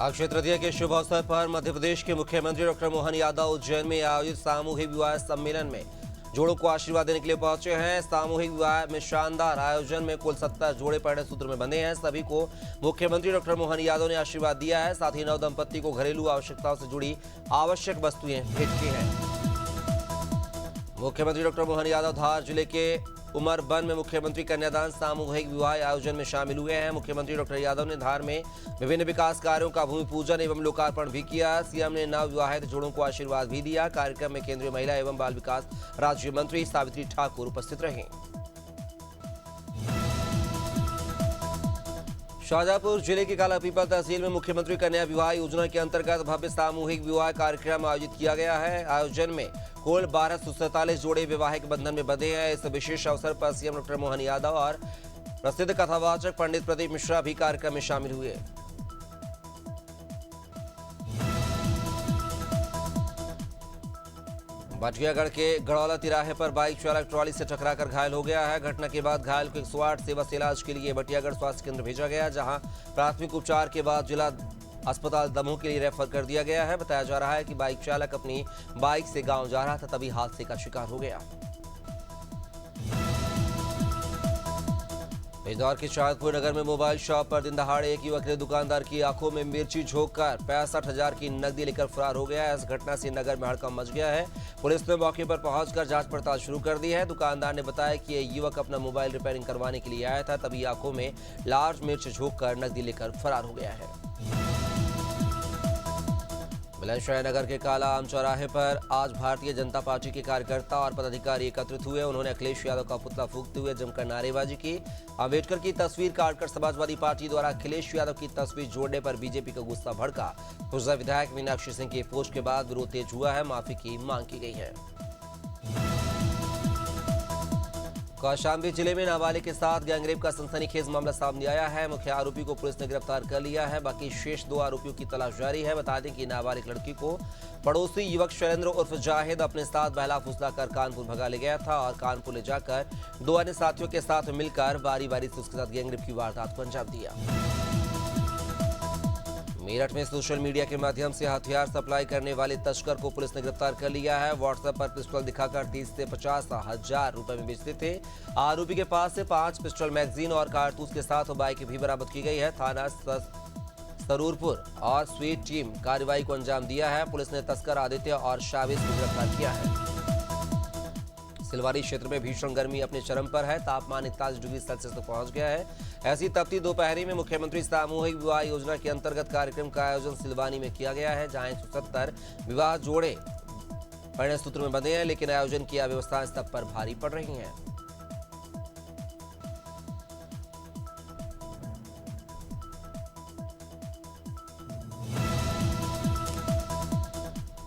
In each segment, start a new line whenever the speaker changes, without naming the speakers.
अक्षय तृतीया के शुभ अवसर पर मध्य प्रदेश के मुख्यमंत्री डॉक्टर मोहन यादव उज्जैन में आयोजित सामूहिक विवाह सम्मेलन में जोड़ों को आशीर्वाद देने के लिए पहुंचे हैं। सामूहिक विवाह में शानदार आयोजन में कुल 70 जोड़े परिणय सूत्र में बंधे हैं। सभी को मुख्यमंत्री डॉक्टर मोहन यादव ने आशीर्वाद दिया है। साथ ही नव दंपत्ति को घरेलू आवश्यकताओं से जुड़ी आवश्यक वस्तुएं भेंट की हैं। मुख्यमंत्री डॉक्टर मोहन यादव धार जिले के उमरबन में मुख्यमंत्री कन्यादान सामूहिक विवाह आयोजन में शामिल हुए हैं। मुख्यमंत्री डॉक्टर यादव ने धार में विभिन्न विकास कार्यों का भूमि पूजन एवं लोकार्पण भी किया। सीएम ने नव विवाहित जोड़ों को आशीर्वाद भी दिया। कार्यक्रम में केंद्रीय महिला एवं बाल विकास राज्य मंत्री सावित्री ठाकुर उपस्थित रहीं। शाहजहांपुर जिले की कालापीपल तहसील में मुख्यमंत्री कन्या विवाह योजना के अंतर्गत भव्य सामूहिक विवाह कार्यक्रम आयोजित किया गया है। आयोजन में कुल 1247 जोड़े वैवाहिक बंधन में बंधे हैं। इस विशेष अवसर पर सीएम डॉक्टर मोहन यादव और प्रसिद्ध कथावाचक पंडित प्रदीप मिश्रा भी कार्यक्रम में शामिल हुए। बटियागढ़ के गड़ौला तिराहे पर बाइक चालक ट्रॉली से टकराकर घायल हो गया है। घटना के बाद घायल को 108 सेवा से इलाज के लिए बटियागढ़ स्वास्थ्य केंद्र भेजा गया, जहां प्राथमिक उपचार के बाद जिला अस्पताल दमोह के लिए रेफर कर दिया गया है। बताया जा रहा है कि बाइक चालक अपनी बाइक से गांव जा रहा था, तभी हादसे का शिकार हो गया। इंदौर के शाहजहांपुर नगर में मोबाइल शॉप पर दिन दहाड़े एक युवक ने दुकानदार की आंखों में मिर्ची झोंककर 65,000 की नकदी लेकर फरार हो गया है। इस घटना से नगर में हड़कंप मच गया है। पुलिस ने मौके पर पहुंचकर जांच पड़ताल शुरू कर दी है। दुकानदार ने बताया कि यह युवक अपना मोबाइल रिपेयरिंग करवाने के लिए आया था, तभी आंखों में लार्ज मिर्च झोंककर नकदी लेकर फरार हो गया है। बुलंदशहर नगर के काला आम चौराहे पर आज भारतीय जनता पार्टी के कार्यकर्ता और पदाधिकारी एकत्रित हुए। उन्होंने अखिलेश यादव का पुतला फूंकते हुए जमकर नारेबाजी की। अम्बेडकर की तस्वीर काटकर समाजवादी पार्टी द्वारा अखिलेश यादव की तस्वीर जोड़ने पर बीजेपी का गुस्सा भड़का। खुर्जा विधायक मीनाक्षी सिंह की पोस्ट के बाद विरोध तेज हुआ है। माफी की मांग की गई है। कौशाम्बी जिले में नाबालिग के साथ गैंगरेप का सनसनीखेज मामला सामने आया है। मुख्य आरोपी को पुलिस ने गिरफ्तार कर लिया है। बाकी शेष 2 आरोपियों की तलाश जारी है। बता दें कि नाबालिग लड़की को पड़ोसी युवक शैलेंद्र उर्फ जाहिद अपने साथ बहला फुसला कर कानपुर भगा ले गया था और कानपुर ले जाकर 2 अन्य साथियों के साथ मिलकर बारी बारी से उसके साथ गैंगरेप की वारदात को अंजाम दिया। मेरठ में सोशल मीडिया के माध्यम से हथियार सप्लाई करने वाले तस्कर को पुलिस ने गिरफ्तार कर लिया है। व्हाट्सएप पर पिस्टल दिखाकर 30 से 50,000 रुपए में बेचते थे। आरोपी के पास से 5 पिस्टल मैगजीन और कारतूस के साथ बाइक भी बरामद की गई है। थाना सरूरपुर और स्वीट टीम कार्रवाई को अंजाम दिया है। पुलिस ने तस्कर आदित्य और शाविज को गिरफ्तार किया है। सिलवारी क्षेत्र में भीषण गर्मी अपने चरम पर है। तापमान 41 डिग्री सेल्सियस तक पहुंच गया है। ऐसी तपती दोपहरी में मुख्यमंत्री सामूहिक विवाह योजना के अंतर्गत कार्यक्रम का आयोजन सिलवानी में किया गया है, जहां 170 विवाह जोड़े परिणय सूत्र में बंधे हैं, लेकिन आयोजन की अव्यवस्थाएं सब पर भारी पड़ रही हैं।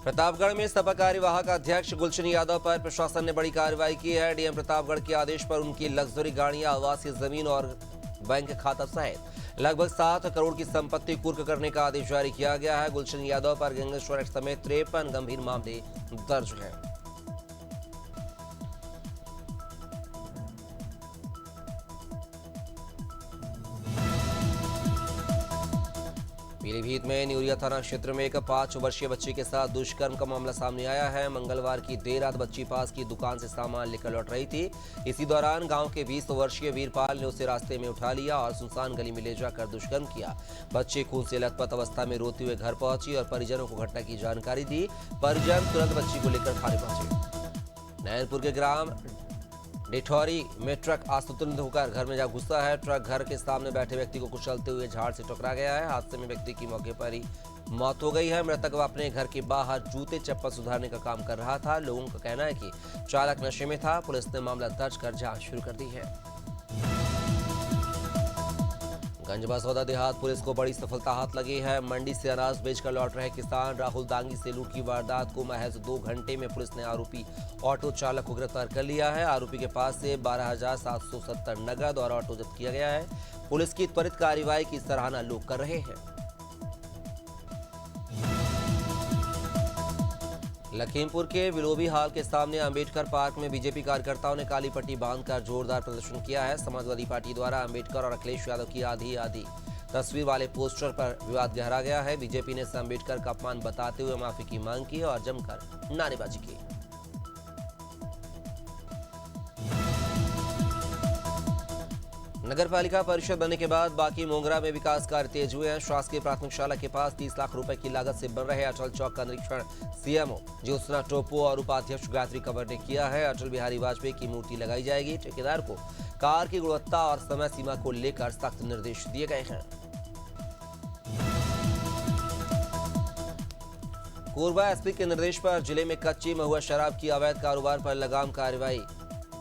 प्रतापगढ़ में सपा कार्यवाहक अध्यक्ष गुलशन यादव पर प्रशासन ने बड़ी कार्रवाई की है। डीएम प्रतापगढ़ के आदेश पर उनकी लग्जरी गाड़ियां, आवासीय जमीन और बैंक खाता सहित लगभग 7 करोड़ की संपत्ति कुर्क करने का आदेश जारी किया गया है। गुलशन यादव पर गैंगस्टर एक्ट समेत 53 गंभीर मामले दर्ज हैं। पीलीभीत में न्यूरिया थाना क्षेत्र में एक 5 वर्षीय बच्ची के साथ दुष्कर्म का मामला सामने आया है। मंगलवार की देर रात बच्ची पास की दुकान से सामान लेकर लौट रही थी। इसी दौरान गांव के 20 वर्षीय वीरपाल ने उसे रास्ते में उठा लिया और सुनसान गली में ले जाकर दुष्कर्म किया। बच्ची खून से लथपथ अवस्था में रोते हुए घर पहुंची और परिजनों को घटना की जानकारी दी। परिजन तुरंत बच्ची को लेकर थाने पहुंचे। नैनपुर के ग्राम डिठौरी में ट्रक आसुतुलित होकर घर में जा घुसा है। ट्रक घर के सामने बैठे व्यक्ति को कुचलते हुए झाड़ से टकरा गया है। हादसे में व्यक्ति की मौके पर ही मौत हो गई है। मृतक अपने घर के बाहर जूते चप्पल सुधारने का काम कर रहा था। लोगों का कहना है कि चालक नशे में था। पुलिस ने मामला दर्ज कर जांच शुरू कर दी है। गंजबसौदा देहात पुलिस को बड़ी सफलता हाथ लगी है। मंडी से अनाज बेचकर लौट रहे किसान राहुल दांगी से लूट की वारदात को महज 2 घंटे में पुलिस ने आरोपी ऑटो चालक को गिरफ्तार कर लिया है। आरोपी के पास से 12,770 नगद और ऑटो जब्त किया गया है। पुलिस की त्वरित कार्रवाई की सराहना लोग कर रहे हैं। लखीमपुर के विलोबी हाल के सामने अंबेडकर पार्क में बीजेपी कार्यकर्ताओं ने काली पट्टी बांधकर जोरदार प्रदर्शन किया है। समाजवादी पार्टी द्वारा अंबेडकर और अखिलेश यादव की आधी आधी तस्वीर वाले पोस्टर पर विवाद गहरा गया है। बीजेपी ने अम्बेडकर का अपमान बताते हुए माफी की मांग की और जमकर नारेबाजी की। नगर पालिका परिषद बनने के बाद बाकी मोंगरा में विकास कार्य तेज हुए हैं। शासकीय प्राथमिक शाला के पास 30 लाख रुपए की लागत से बन रहे अटल चौक का निरीक्षण सीएमओ ज्योत्सना टोप्पो और उपाध्यक्ष गायत्री कंवर ने किया है। अटल बिहारी वाजपेयी की मूर्ति लगाई जाएगी। ठेकेदार को कार की गुणवत्ता और समय सीमा को लेकर सख्त निर्देश दिए गए हैं। कोरबा एसपी के निर्देश पर जिले में कच्ची महुआ शराब की अवैध कारोबार पर लगाम कार्रवाई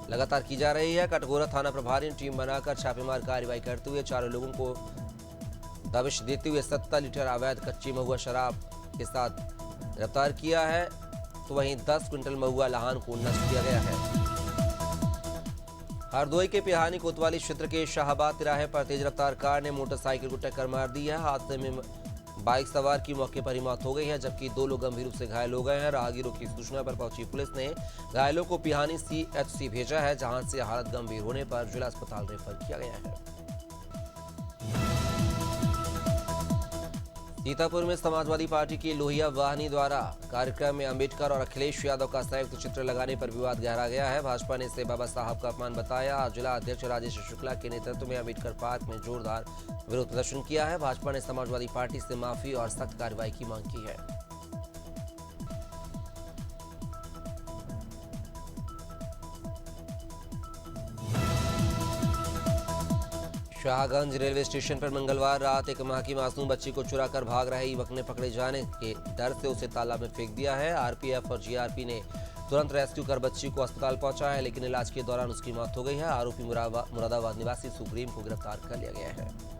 लगातार की जा रही है। कटघोरा थाना प्रभारी ने टीम बनाकर छापेमार कार्रवाई करते हुए चारों लोगों को दबिश देते हुए 70 लीटर अवैध कच्ची महुआ शराब के साथ गिरफ्तार किया है, तो वहीं 10 क्विंटल महुआ लहान को नष्ट किया गया है। हरदोई के पिहानी कोतवाली क्षेत्र के शाहबाद तिराहे पर तेज रफ्तार कार ने मोटरसाइकिल को टक्कर मार दी है। हादसे में बाइक सवार की मौके पर ही मौत हो गई है, जबकि 2 लोग गंभीर रूप से घायल हो गए हैं। राहगीरों की सूचना पर पहुंची पुलिस ने घायलों को पिहानी सीएचसी भेजा है, जहां से हालत गंभीर होने पर जिला अस्पताल रेफर किया गया है। सीतापुर में समाजवादी पार्टी की लोहिया वाहिनी द्वारा कार्यक्रम में अंबेडकर और अखिलेश यादव का संयुक्त चित्र लगाने पर विवाद गहरा गया है। भाजपा ने इसे बाबा साहब का अपमान बताया। जिला अध्यक्ष राजेश शुक्ला के नेतृत्व में अंबेडकर पार्क में जोरदार विरोध प्रदर्शन किया है। भाजपा ने समाजवादी पार्टी से माफी और सख्त कार्रवाई की मांग की है। शाहगंज रेलवे स्टेशन पर मंगलवार रात एक माह की मासूम बच्ची को चुराकर भाग रहे युवक ने पकड़े जाने के डर से उसे तालाब में फेंक दिया है। आरपीएफ और जीआरपी ने तुरंत रेस्क्यू कर बच्ची को अस्पताल पहुंचाया है, लेकिन इलाज के दौरान उसकी मौत हो गई है। आरोपी मुरादाबाद निवासी सुप्रीम को गिरफ्तार कर लिया गया है।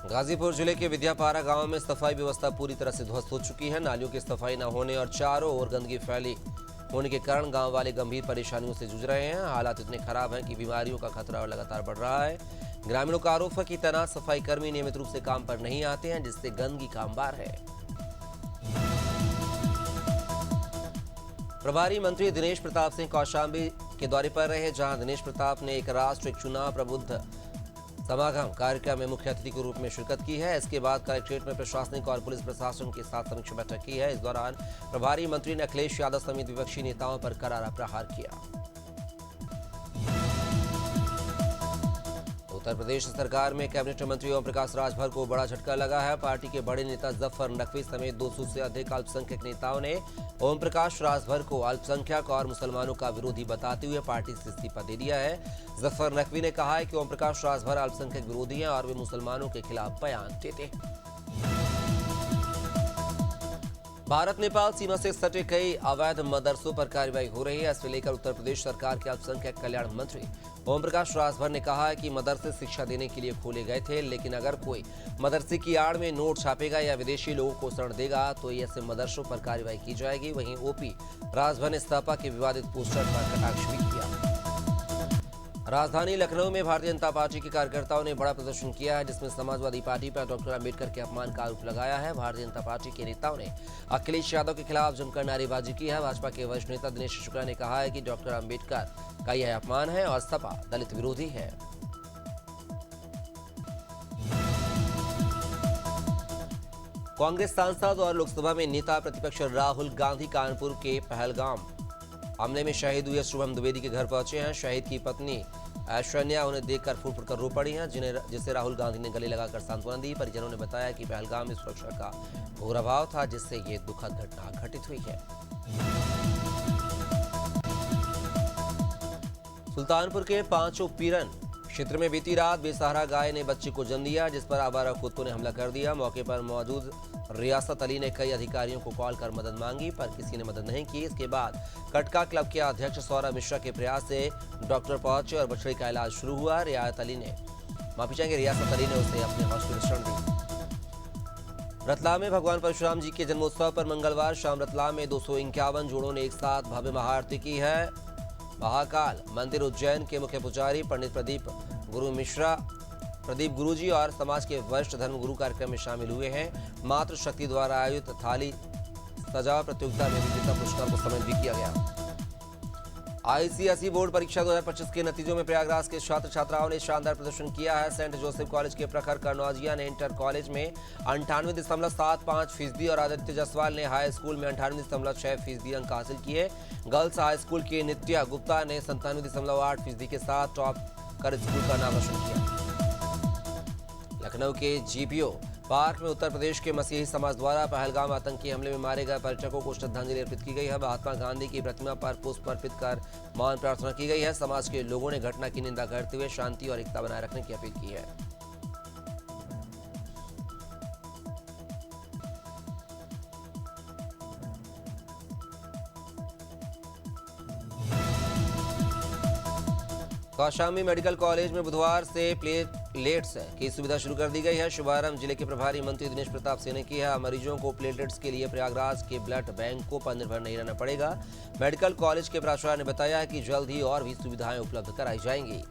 गाजीपुर जिले के विद्यापारा गांव में सफाई व्यवस्था पूरी तरह से ध्वस्त हो चुकी है। नालियों की सफाई न होने और चारों ओर गंदगी फैली होने के कारण गांव वाले गंभीर परेशानियों से जूझ रहे हैं। हालात इतने खराब हैं कि बीमारियों का खतरा लगातार बढ़ रहा है। ग्रामीणों का आरोप है कि तैनात सफाई कर्मी नियमित रूप से काम पर नहीं आते हैं, जिससे गंदगी का अंबार है। प्रभारी मंत्री दिनेश प्रताप सिंह कौशाम्बी के दौरे पर रहे, जहां दिनेश प्रताप ने एक राष्ट्र एक चुनाव प्रबुद्ध समागम कार्यक्रम में मुख्य अतिथि के रूप में शिरकत की है। इसके बाद कलेक्ट्रेट में प्रशासनिक और पुलिस प्रशासन के साथ समीक्षा बैठक की है। इस दौरान प्रभारी मंत्री ने अखिलेश यादव समेत विपक्षी नेताओं पर करारा प्रहार किया। उत्तर प्रदेश सरकार में कैबिनेट मंत्री ओम प्रकाश राजभर को बड़ा झटका लगा है। पार्टी के बड़े नेता जफर नकवी समेत 200 से अधिक अल्पसंख्यक नेताओं ने ओम प्रकाश राजभर को अल्पसंख्यक और मुसलमानों का विरोधी बताते हुए पार्टी से इस्तीफा दे दिया है। जफर नकवी ने कहा है कि ओम प्रकाश राजभर अल्पसंख्यक विरोधी हैं और वे मुसलमानों के खिलाफ बयान देते हैं। भारत नेपाल सीमा से सटे कई अवैध मदरसों पर कार्रवाई हो रही है। इससे लेकर उत्तर प्रदेश सरकार के अल्पसंख्यक कल्याण मंत्री ओम प्रकाश राजभर ने कहा है कि मदरसे शिक्षा देने के लिए खोले गए थे, लेकिन अगर कोई मदरसे की आड़ में नोट छापेगा या विदेशी लोगों को शरण देगा तो ऐसे मदरसों पर कार्रवाई की जाएगी। वहीं ओपी राजभर ने सपा के विवादित पोस्टर पर कटाक्ष भी किया। राजधानी लखनऊ में भारतीय जनता पार्टी के कार्यकर्ताओं ने बड़ा प्रदर्शन किया है, जिसमें समाजवादी पार्टी पर डॉक्टर अंबेडकर के अपमान का आरोप लगाया है। भारतीय जनता पार्टी के नेताओं ने अखिलेश यादव के खिलाफ जमकर नारेबाजी की है। भाजपा के वरिष्ठ नेता दिनेश शुक्ला ने कहा है कि डॉक्टर अंबेडकर का यह अपमान है और सपा दलित विरोधी है। कांग्रेस सांसद और लोकसभा में नेता प्रतिपक्ष राहुल गांधी कानपुर के पहलगाम हमले में शहीद हुए शुभम द्विवेदी के घर पहुंचे हैं। शहीद की पत्नी ऐश्वर्या उन्हें देखकर फूट फूट कर रो पड़ी हैं, जिसे राहुल गांधी ने गले लगाकर सांत्वना दी। परिजनों ने बताया कि पहलगाम में सुरक्षा का घोर अभाव था, जिससे ये दुखद घटना घटित हुई है। सुल्तानपुर के पांचों पीरन क्षेत्र में बीती रात बेसहारा गाय ने बच्चे को जन्म दिया, जिस पर आवारा कुत्तों ने हमला कर दिया। मौके पर मौजूद रियासत अली ने कई अधिकारियों को कॉल कर मदद मांगी, पर किसी ने मदद नहीं की। इसके बाद कटका क्लब के अध्यक्ष सौरभ मिश्रा के प्रयास से डॉक्टर पहुंचे और बछड़े का इलाज शुरू हुआ। रियासत अली ने उसे अपने हॉस्पिटल शरण दी। रतलाम में भगवान परशुराम जी के जन्मोत्सव पर मंगलवार शाम रतलाम में 251 जोड़ों ने एक साथ भव्य महाआरती की है। महाकाल मंदिर उज्जैन के मुख्य पुजारी पंडित प्रदीप गुरुजी और समाज के वरिष्ठ धर्मगुरु कार्यक्रम में शामिल हुए हैं। मातृ शक्ति द्वारा आयोजित थाली सजा प्रतियोगिता में विजेता पुरस्कार को सम्मानित भी किया गया। आईसीएसई बोर्ड परीक्षा 2025 के नतीजों में प्रयागराज के छात्र छात्राओं ने शानदार प्रदर्शन किया है। सेंट जोसेफ कॉलेज के प्रखर कनौजिया ने इंटर कॉलेज में 98.75% और आदित्य जायसवाल ने हाई स्कूल में 98.6% अंक हासिल किए। गर्ल्स हाई स्कूल की नित्या गुप्ता ने 97.8% के साथ टॉप कर स्कूल का नाम रोशन किया। लखनऊ के जीपीओ पार्क में उत्तर प्रदेश के मसीही समाज द्वारा पहलगाम आतंकी हमले में मारे गए पर्यटकों को श्रद्धांजलि अर्पित की गई है। महात्मा गांधी की प्रतिमा पर पुष्प अर्पित कर मौन प्रार्थना की गई है। समाज के लोगों ने घटना की निंदा करते हुए शांति और एकता बनाए रखने की अपील की है। कौशाम्बी मेडिकल कॉलेज में बुधवार से प्लेटलेट्स की सुविधा शुरू कर दी गई है। शुभारंभ जिले के प्रभारी मंत्री दिनेश प्रताप सिंह ने किया है। मरीजों को प्लेटलेट्स के लिए प्रयागराज के ब्लड बैंकों पर निर्भर नहीं रहना पड़ेगा। मेडिकल कॉलेज के प्राचार्य ने बताया है कि जल्द ही और भी सुविधाएं उपलब्ध कराई जाएंगी।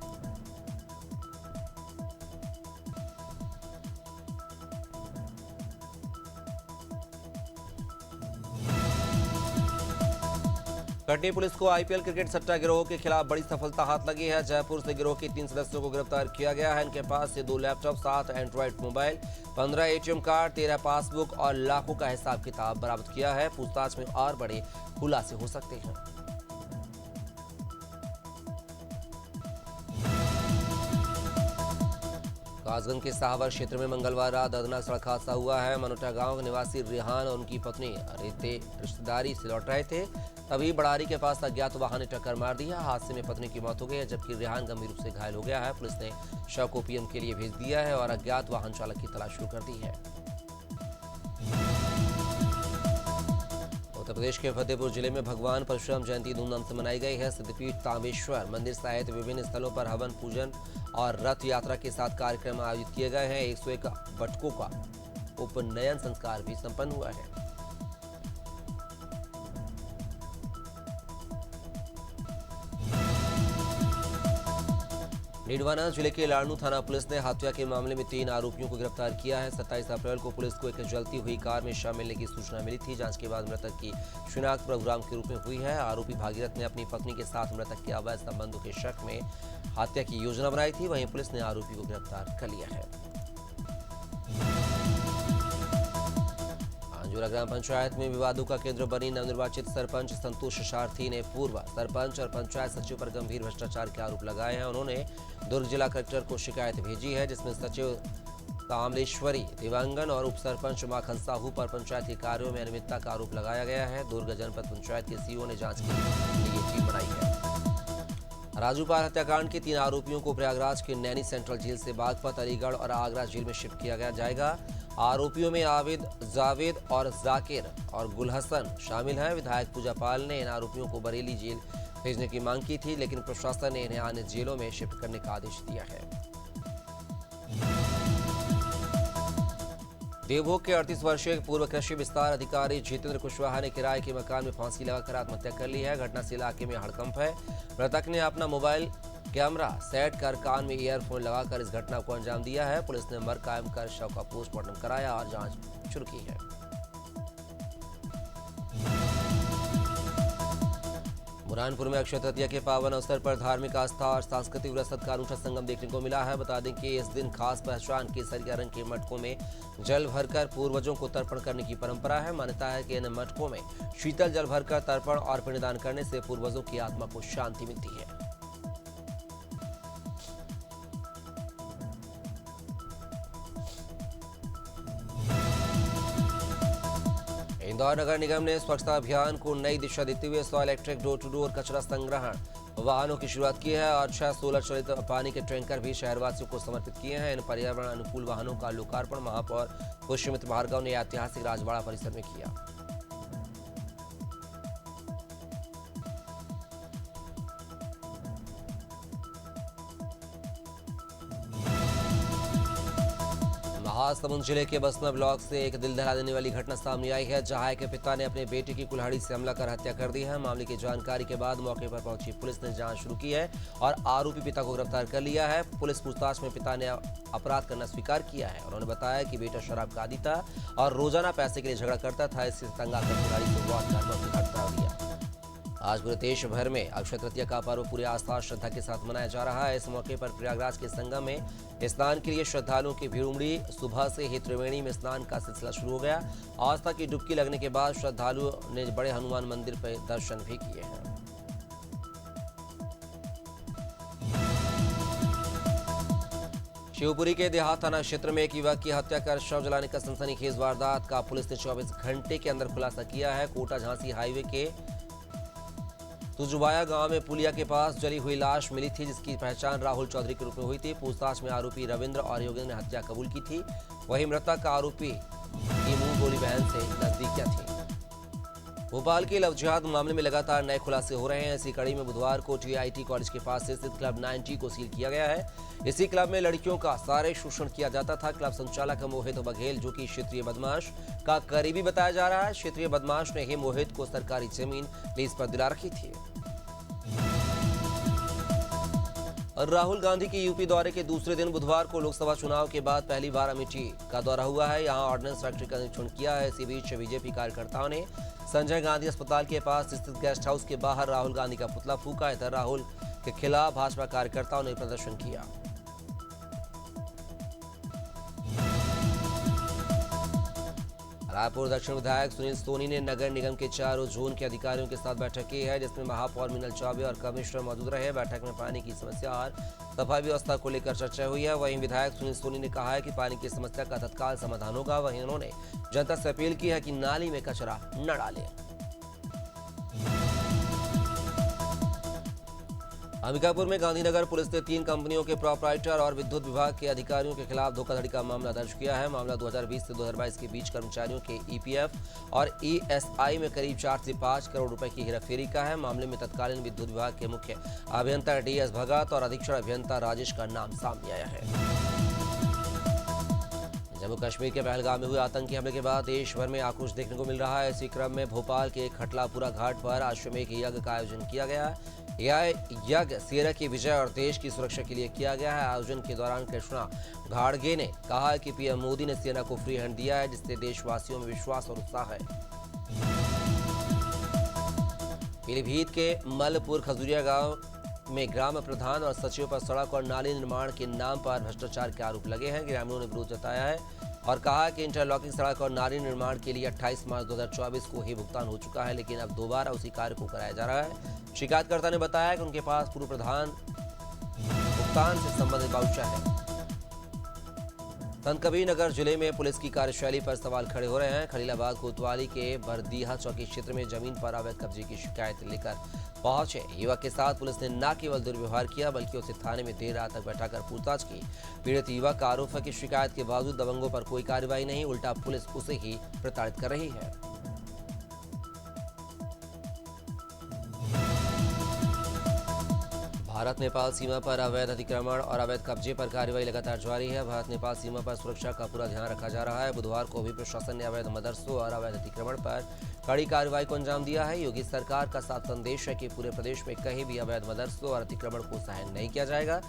कटनी पुलिस को आईपीएल क्रिकेट सट्टा गिरोह के खिलाफ बड़ी सफलता हाथ लगी है। जयपुर से गिरोह के 3 सदस्यों को गिरफ्तार किया गया है। इनके पास से 2 laptop, 7 Android mobile, 15 ATM card, 13 passbook और लाखों का हिसाब किताब बरामद किया है। पूछताछ में और बड़े खुलासे हो सकते हैं। कासगंज के साहवर क्षेत्र में मंगलवार रात दर्दनाक सड़क हादसा हुआ है। मनोटा गांव के निवासी रिहान और उनकी पत्नी रिश्तेदारी से लौट रहे थे, तभी बड़ारी के पास अज्ञात वाहन ने टक्कर मार दिया। हादसे में पत्नी की मौत हो गई है, जबकि रिहान गंभीर रूप से घायल हो गया है। पुलिस ने शव को पीएम के लिए भेज दिया है और अज्ञात वाहन चालक की तलाश शुरू कर दी है। उत्तर प्रदेश के फतेहपुर जिले में भगवान परशुराम जयंती धूमधाम से मनाई गई है। सिद्धपीठ तामेश्वर मंदिर सहित विभिन्न स्थलों पर हवन, पूजन और रथ यात्रा के साथ कार्यक्रम आयोजित किए गए हैं। 101 बटकों का उपनयन संस्कार भी संपन्न हुआ है। नीडवाना जिले के लाड़नू थाना पुलिस ने हत्या के मामले में 3 आरोपियों को गिरफ्तार किया है। 27 अप्रैल को पुलिस को एक जलती हुई कार में शामिल मिलने की सूचना मिली थी। जांच के बाद मृतक की शिनाख्त प्रभुराम के रूप में हुई है। आरोपी भागीरथ ने अपनी पत्नी के साथ मृतक के अवैध संबंधों के शक में हत्या की योजना बनाई थी। वहीं पुलिस ने आरोपी को गिरफ्तार कर लिया है। अंजुरा ग्राम पंचायत में विवादों का केंद्र बनी नवनिर्वाचित सरपंच संतोष सारथी ने पूर्व सरपंच और पंचायत सचिव पर गंभीर भ्रष्टाचार के आरोप लगाए हैं। उन्होंने दुर्ग जिला कलेक्टर को शिकायत भेजी है, जिसमें सचिव कामलेश्वरी दिवंगन और उप सरपंच माखन साहू पर पंचायत के कार्यों में अनियमितता का आरोप लगाया गया है। दुर्ग जनपद पंचायत के सीईओ ने जांच के लिए टीम बनाई है। राजूपाल हत्याकांड के 3 आरोपियों को प्रयागराज के नैनी सेंट्रल जेल से बागपत, अलीगढ़ और आगरा जेल में शिफ्ट किया जाएगा। आरोपियों में आबिद, जावेद और जाकिर और गुलहसन शामिल हैं। विधायक पूजा पाल ने इन आरोपियों को बरेली जेल भेजने की मांग की थी, लेकिन प्रशासन ने इन्हें अन्य जेलों में शिफ्ट करने का आदेश दिया है। देवभोग के 38 वर्षीय पूर्व कृषि विस्तार अधिकारी जितेंद्र कुशवाहा ने किराए के मकान में फांसी लगाकर आत्महत्या कर ली है। घटना से इलाके में हड़कंप है। मृतक ने अपना मोबाइल कैमरा सेट कर कान में ईयरफोन लगाकर इस घटना को अंजाम दिया है। पुलिस ने मर कायम कर शव का पोस्टमार्टम कराया और जांच शुरू की है। बुरहानपुर में अक्षय तृतीया के पावन अवसर पर धार्मिक आस्था और सांस्कृतिक विरासत का अनूठा संगम देखने को मिला है। बता दें कि इस दिन खास पहचान केसरिया रंग के मटकों में जल भरकर पूर्वजों को तर्पण करने की परंपरा है। मान्यता है कि इन मटकों में शीतल जल भरकर तर्पण और पिंडदान करने से पूर्वजों की आत्मा को शांति मिलती है। इंदौर नगर निगम ने स्वच्छता अभियान को नई दिशा देते हुए 100 इलेक्ट्रिक डोर टू डोर कचरा संग्रहण वाहनों की शुरुआत की है और 6 सोलर चालित पानी के टैंकर भी शहरवासियों को समर्पित किए हैं। इन पर्यावरण अनुकूल वाहनों का लोकार्पण महापौर पुष्यमित्र भार्गव ने ऐतिहासिक राजवाड़ा परिसर में किया। महासमुंद जिले के बसना ब्लॉक से एक दिल दहला देने वाली घटना सामने आई है, जहां एक पिता ने अपने बेटे की कुल्हाड़ी से हमला कर हत्या कर दी है। मामले की जानकारी के बाद मौके पर पहुंची पुलिस ने जांच शुरू की है और आरोपी पिता को गिरफ्तार कर लिया है। पुलिस पूछताछ में पिता ने अपराध करना स्वीकार किया है। उन्होंने बताया कि बेटा शराब का आदी था और रोजाना पैसे के लिए झगड़ा करता था। इससे तंग आकर कुल्हाड़ी से वार कर मौत की घटना हुई है। आज पूरे देश भर में अक्षय तृतीया का पर्व पूरे आस्था और श्रद्धा के साथ मनाया जा रहा है। इस मौके पर प्रयागराज के संगम में स्नान के लिए श्रद्धालुओं की भीड़ उमड़ी। सुबह से ही त्रिवेणी में स्नान का सिलसिला शुरू हो गया। आस्था की डुबकी लगने के बाद श्रद्धालुओं ने बड़े हनुमान मंदिर पर दर्शन भी किए हैं। शिवपुरी के देहात थाना क्षेत्र में एक युवक की हत्या कर शव जलाने का सनसनीखेज वारदात का पुलिस ने 24 घंटे के अंदर खुलासा किया है। कोटा झांसी हाईवे के तुजुबाया गांव में पुलिया के पास जली हुई लाश मिली थी, जिसकी पहचान राहुल चौधरी के रूप में हुई थी। पूछताछ में आरोपी रविंद्र और योगेंद्र ने हत्या कबूल की थी। वहीं मृतक आरोपी की मुंह गोली बहन से नजदीकियां थी। भोपाल के लव जिहाद मामले में लगातार नए खुलासे हो रहे हैं। इसी कड़ी में बुधवार को टीआईटी कॉलेज के पास स्थित क्लब 90 को सील किया गया है। इसी क्लब में लड़कियों का सारे शोषण किया जाता था। क्लब संचालक मोहित बघेल, जो कि क्षेत्रीय बदमाश का करीबी बताया जा रहा है, क्षेत्रीय बदमाश ने ही मोहित को सरकारी जमीन लीज पर दिला रखी थी। और राहुल गांधी के यूपी दौरे के दूसरे दिन बुधवार को लोकसभा चुनाव के बाद पहली बार अमेठी का दौरा हुआ है। यहां ऑर्डिनेंस फैक्ट्री का निरीक्षण किया है। इसी बीच बीजेपी कार्यकर्ताओं ने संजय गांधी अस्पताल के पास स्थित गेस्ट हाउस के बाहर राहुल गांधी का पुतला फूका। इधर राहुल के खिलाफ भाजपा कार्यकर्ताओं ने प्रदर्शन किया। रायपुर दक्षिण विधायक सुनील सोनी ने नगर निगम के चारों जोन के अधिकारियों के साथ बैठक की है, जिसमें महापौर मीनल चौबे और कमिश्नर मौजूद रहे। बैठक में पानी की समस्या और सफाई व्यवस्था को लेकर चर्चा हुई है। वहीं विधायक सुनील सोनी ने कहा है कि पानी की समस्या का तत्काल समाधान होगा। वहीं उन्होंने जनता से अपील की है कि नाली में कचरा न डालें। अंबिकापुर में गांधीनगर पुलिस ने 3 कंपनियों के प्रोपराइटर और विद्युत विभाग के अधिकारियों के खिलाफ धोखाधड़ी का मामला दर्ज किया है। मामला 2020 से 2022 के बीच कर्मचारियों के ईपीएफ और ईएसआई में करीब 4 से 5 करोड़ रुपए की हेराफेरी का है। मामले में तत्कालीन विद्युत विभाग के मुख्य अभियंता डीएस भगत और अधीक्षण अभियंता राजेश का नाम सामने आया है। जम्मू कश्मीर के पहलगाम में हुए आतंकी हमले के बाद देश भर में आक्रोश देखने को मिल रहा है। इसी क्रम में भोपाल के खटलापुरा घाट पर अश्वमेध यज्ञ का आयोजन किया गया है। यह यज्ञ सेना की विजय और देश की सुरक्षा के लिए किया गया है। आयोजन के दौरान कृष्णा घाड़गे ने कहा कि पीएम मोदी ने सेना को फ्री हैंड दिया है, जिससे देशवासियों में विश्वास और उत्साह है। पीलीभीत के मलपुर खजूरिया गांव में ग्राम प्रधान और सचिव पर सड़क और नाली निर्माण के नाम पर भ्रष्टाचार के आरोप लगे हैं। ग्रामीणों ने विरोध जताया है और कहा कि इंटरलॉकिंग सड़क और नाली निर्माण के लिए 28 मार्च 2024 को ही भुगतान हो चुका है, लेकिन अब दोबारा उसी कार्य को कराया जा रहा है। शिकायतकर्ता ने बताया कि उनके पास पूर्व प्रधान भुगतान से संबंधित वाउचर है। संतकबीर नगर जिले में पुलिस की कार्यशैली पर सवाल खड़े हो रहे हैं। खलीलाबाद कोतवाली के बरदीहा चौकी क्षेत्र में जमीन पर अवैध कब्जे की शिकायत लेकर पहुंचे युवक के साथ पुलिस ने न केवल दुर्व्यवहार किया, बल्कि उसे थाने में देर रात तक बैठाकर पूछताछ की। पीड़ित युवक का आरोप है कि शिकायत के बावजूद दबंगों पर कोई कार्रवाई नहीं, उल्टा पुलिस उसे ही प्रताड़ित कर रही है। भारत नेपाल सीमा पर अवैध अतिक्रमण और अवैध कब्जे पर कार्रवाई लगातार जारी है। भारत नेपाल सीमा पर सुरक्षा का पूरा ध्यान रखा जा रहा है। बुधवार को भी प्रशासन ने अवैध मदरसों और अवैध अतिक्रमण पर कड़ी कार्रवाई को अंजाम दिया है। योगी सरकार का साफ संदेश है कि पूरे प्रदेश में कहीं भी अवैध मदरसों और अतिक्रमण को सहन नहीं किया जाएगा।